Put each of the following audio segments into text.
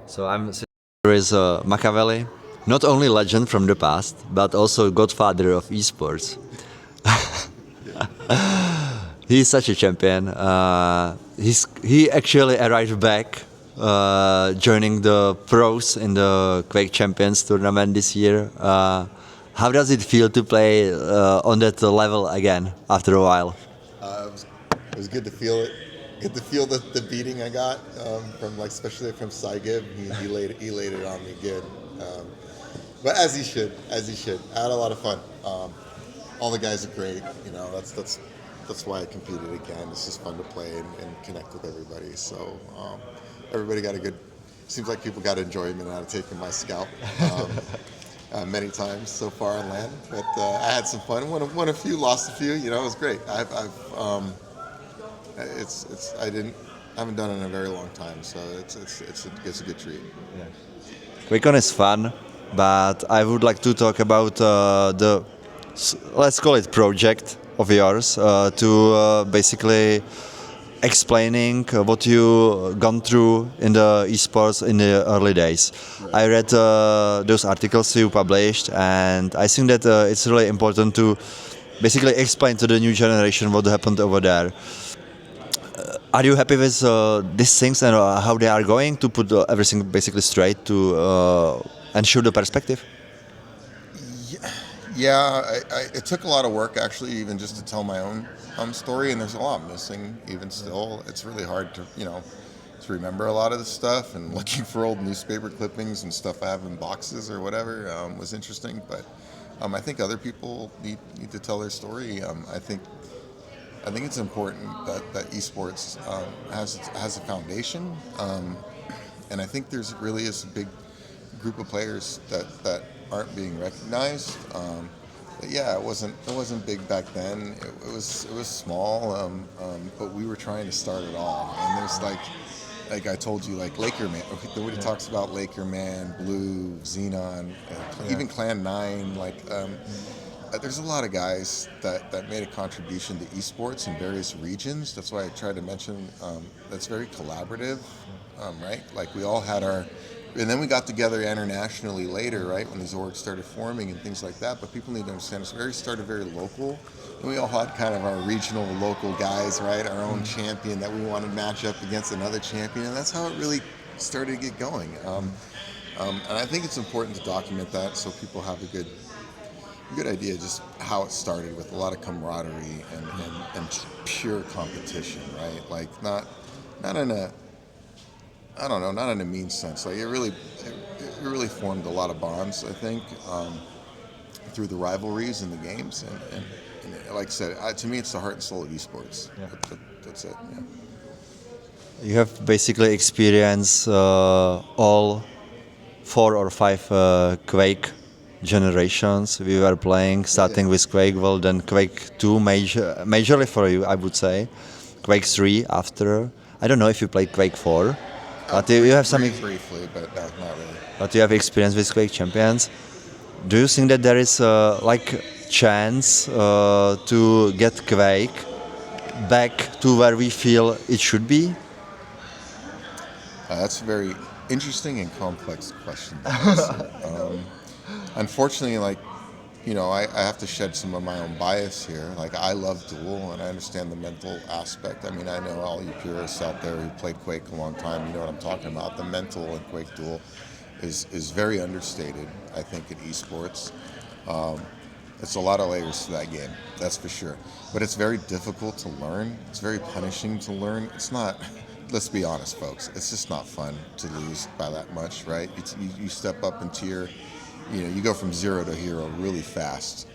So there is Makaveli, not only legend from the past, but also godfather of esports. He's such a champion. He actually arrived back, joining the pros in the Quake Champions tournament this year. How does it feel to play on that level again after a while? It was good to feel it. Good to feel the beating I got from like especially from Saigib. He laid it on me good, but as he should. I had a lot of fun. All the guys are great. You know that's why I competed again. It's just fun to play and connect with everybody. So everybody got a good. Seems like people got enjoyment out of taking my scalp. Many times so far on land, but I had some fun. Won a few, lost a few. You know, it was great. I haven't done it in a very long time, so it's a good treat. Yeah. QuakeCon is fun, but I would like to talk about let's call it project of yours, to basically explaining what you gone through in the esports in the early days. Right. I read those articles you published, and I think that it's really important to basically explain to the new generation what happened over there. Are you happy with these things and how they are going to put everything basically straight to ensure the perspective? Yeah, it took a lot of work actually, even just to tell my own story, and there's a lot missing even still. It's really hard to remember a lot of the stuff, and looking for old newspaper clippings and stuff I have in boxes or whatever was interesting. But I think other people need to tell their story. I think it's important that esports has a foundation, and I think there's really is a big group of players that aren't being recognized. But yeah, it wasn't big back then. It was small, but we were trying to start it all. And there's like I told you, like Laker Man. Nobody talks about Laker Man, Blue, Xenon, even Clan 9. There's a lot of guys that made a contribution to esports in various regions. That's why I tried to mention that's very collaborative, right? Like we all had our, and then we got together internationally later, right, when these orgs started forming and things like that. But people need to understand started very local, and we all had kind of our regional, local guys, right? Our own champion that we wanted to match up against another champion, and that's how it really started to get going. And I think it's important to document that so people have a good idea just how it started with a lot of camaraderie and pure competition, right? Like not in a I don't know, not in a mean sense. Like it really formed a lot of bonds, I think, through the rivalries in the games, and like I said, to me, it's the heart and soul of esports. Yeah. That's it. Yeah. You have basically experienced all 4 or 5 Quake generations we were playing, starting with Quake, well then Quake 2 majorly for you, I would say. Quake 3 after. I don't know if you played Quake 4, but you have some. Briefly, but not really. But you have experience with Quake Champions. Do you think that there is like chance to get Quake back to where we feel it should be? That's a very interesting and complex question to answer. Unfortunately, I have to shed some of my own bias here. Like, I love Duel, and I understand the mental aspect. I mean, I know all you purists out there who played Quake a long time, you know what I'm talking about. The mental in Quake Duel is very understated, I think, in esports. It's a lot of layers to that game, that's for sure. But it's very difficult to learn. It's very punishing to learn. It's not, let's be honest, folks, it's just not fun to lose by that much, right? You step up in tier, you go from 0 to hero really fast.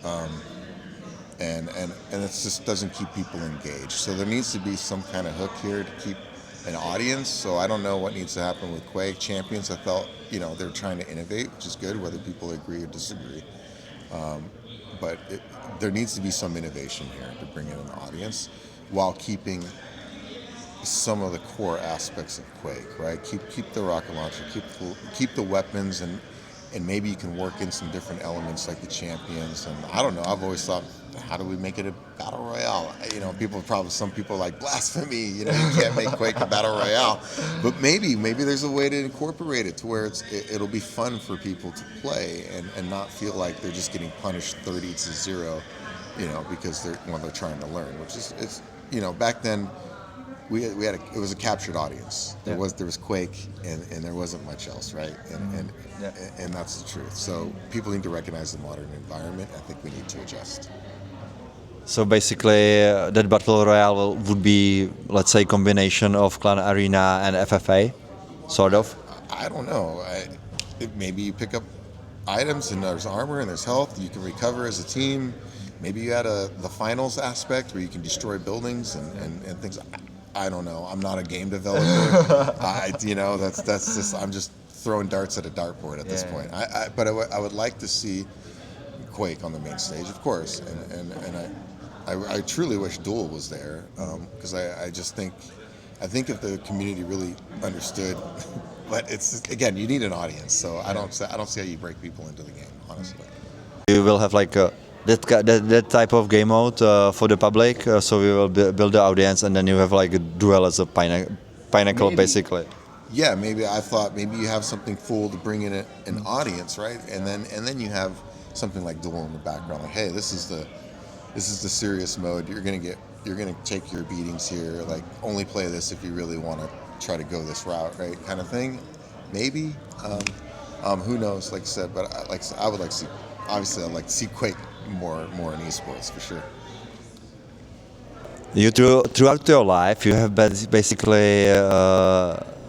And it just doesn't keep people engaged. So there needs to be some kind of hook here to keep an audience. So I don't know what needs to happen with Quake Champions. I felt, they're trying to innovate, which is good, whether people agree or disagree. But there needs to be some innovation here to bring in an audience while keeping some of the core aspects of Quake, right? Keep the rocket launcher, keep the weapons, and and maybe you can work in some different elements like the champions. And I don't know. I've always thought, how do we make it a battle royale? You know, some people are like blasphemy. You know, you can't make Quake a battle royale. But maybe there's a way to incorporate it to where it'll be fun for people to play and not feel like they're just getting punished 30-0. You know, because they're trying to learn, which is it's back then. We had it was a captured audience. There was Quake and there wasn't much else, right? And that's the truth. So people need to recognize the modern environment. I think we need to adjust. So basically, that battle royale would be, let's say, combination of Clan Arena and FFA, sort of. I don't know. Maybe you pick up items and there's armor and there's health. You can recover as a team. Maybe you add the finals aspect where you can destroy buildings and things. I don't know. I'm not a game developer. That's just I'm just throwing darts at a dartboard at this point. But I would like to see Quake on the main stage, of course, and I truly wish Duel was there because I just think if the community really understood, but it's again you need an audience, so I don't see how you break people into the game, honestly. We will have like that type of game mode for the public, so we will build the audience, and then you have like a duel as a pinnacle, basically. Yeah, maybe I thought maybe you have something full to bring in an audience, right? And then you have something like Duel in the background, like, hey, this is the serious mode. You're gonna take your beatings here. Like, only play this if you really want to try to go this route, right? Kind of thing. Maybe. Who knows? Like I said, but I would like to see. Obviously, I'd like to see Quake more in esports for sure. You throughout your life, you have basically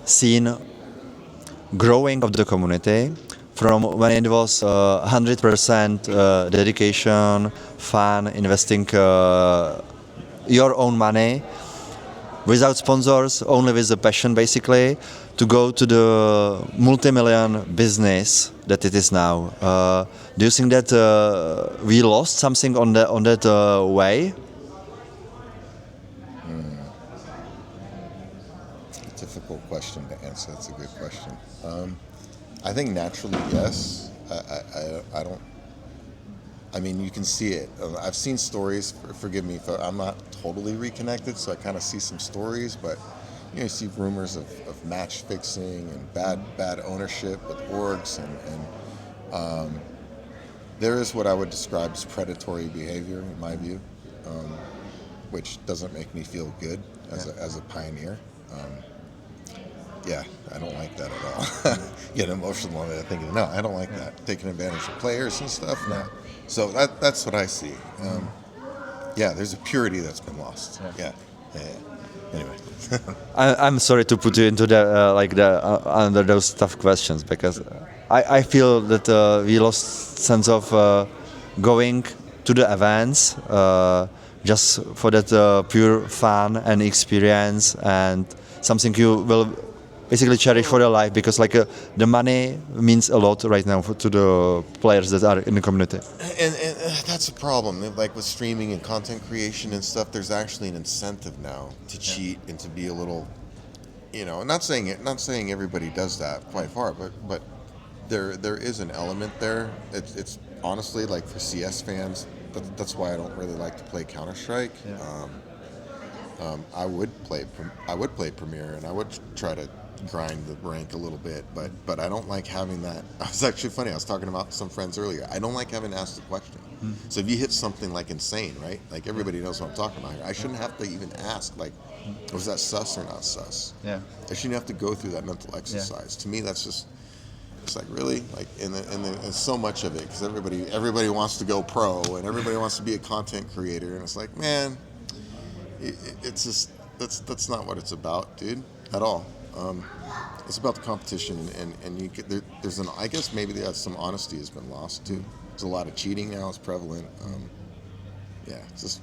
seen growing of the community from when it was 100% dedication, fun, investing your own money without sponsors, only with the passion, basically, to go to the multi-million business that it is now. Do you think that we lost something on that way? Difficult question to answer. That's a good question. I think naturally, yes. I don't. I mean, you can see it. I've seen stories. Forgive me if I'm not totally reconnected, so I kind of see some stories, but you see rumors of match fixing and bad ownership with orgs, and there is what I would describe as predatory behavior, in my view, which doesn't make me feel good as a pioneer. Yeah, I don't like that at all. Get emotional on it, thinking, no, I don't like that. Taking advantage of players and stuff, no. So that's what I see. Yeah, there's a purity that's been lost. Yeah. Anyway. I'm sorry to put you into under those tough questions, because I feel that we lost sense of going to the events just for that pure fun and experience, and something you will basically cherish for your life, because the money means a lot right now to the players that are in the community. And that's a problem. Like with streaming and content creation and stuff, there's actually an incentive now to cheat and to be a little, not saying everybody does that, quite far, but there is an element there. It's honestly, like, for CS fans, that's why I don't really like to play Counter-Strike. I would play Premier, and I would try to grind the rank a little bit, but I don't like having that. It's actually funny, I was talking about some friends earlier. I don't like having to ask the question. So if you hit something like insane, right? Like, everybody knows what I'm talking about here. I shouldn't have to even ask, like, was that sus or not sus? Yeah. I shouldn't have to go through that mental exercise. To me, that's just, it's like, really? Like, and so much of it, because everybody wants to go pro, and everybody wants to be a content creator, and it's like, man, it's just, that's not what it's about, dude, at all. It's about the competition, and there's I guess maybe some honesty has been lost too. There's a lot of cheating now; it's prevalent. It's just,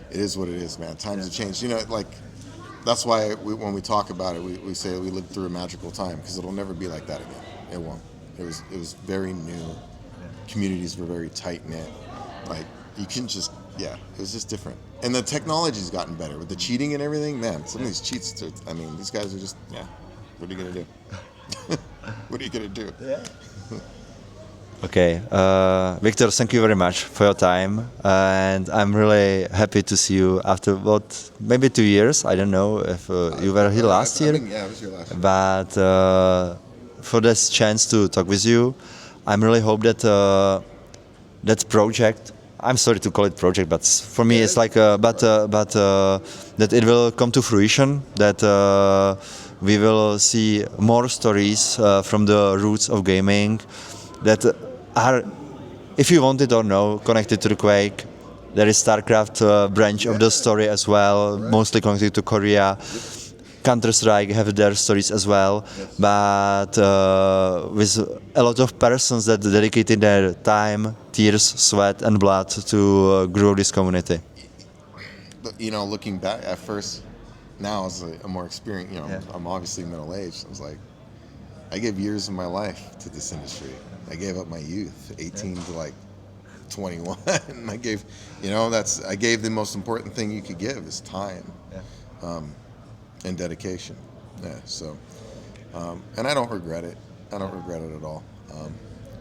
it is what it is, man. Times have changed. Like, that's why when we talk about it, we say we lived through a magical time, because it'll never be like that again. It won't. It was very new. Communities were very tight knit. Like, you can just, it was just different. And the technology's gotten better with the cheating and everything. Man, some of these cheats, these guys are just, what are you gonna do? What are you gonna do? Yeah. Okay, Victor, thank you very much for your time, and I'm really happy to see you after what maybe 2 years. I don't know if you were here last I've year, been, yeah, I was here last year. but for this chance to talk with you, I'm really hope that that project. I'm sorry to call it project, but for me it's like that it will come to fruition. That we will see more stories from the roots of gaming that are, if you want it or no, connected to the Quake. There is StarCraft branch of the story as well, mostly connected to Korea. Counter-Strike have their stories as well, but with a lot of persons that dedicated their time, tears, sweat, and blood to grow this community. But, looking back at first, now as a more experienced, I'm obviously middle aged. I was like, I gave years of my life to this industry. I gave up my youth, 18 to like 21. I gave, I gave the most important thing you could give is time, and dedication. Yeah. So, and I don't regret it. I don't regret it at all.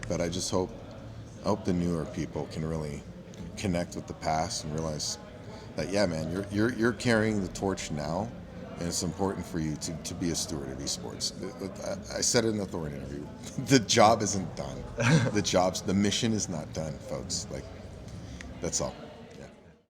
But I hope the newer people can really connect with the past and realize that, yeah, man, you're carrying the torch now, and it's important for you to be a steward of esports. I said it in the Thorn interview. The job isn't done. The mission is not done, folks. Like, that's all.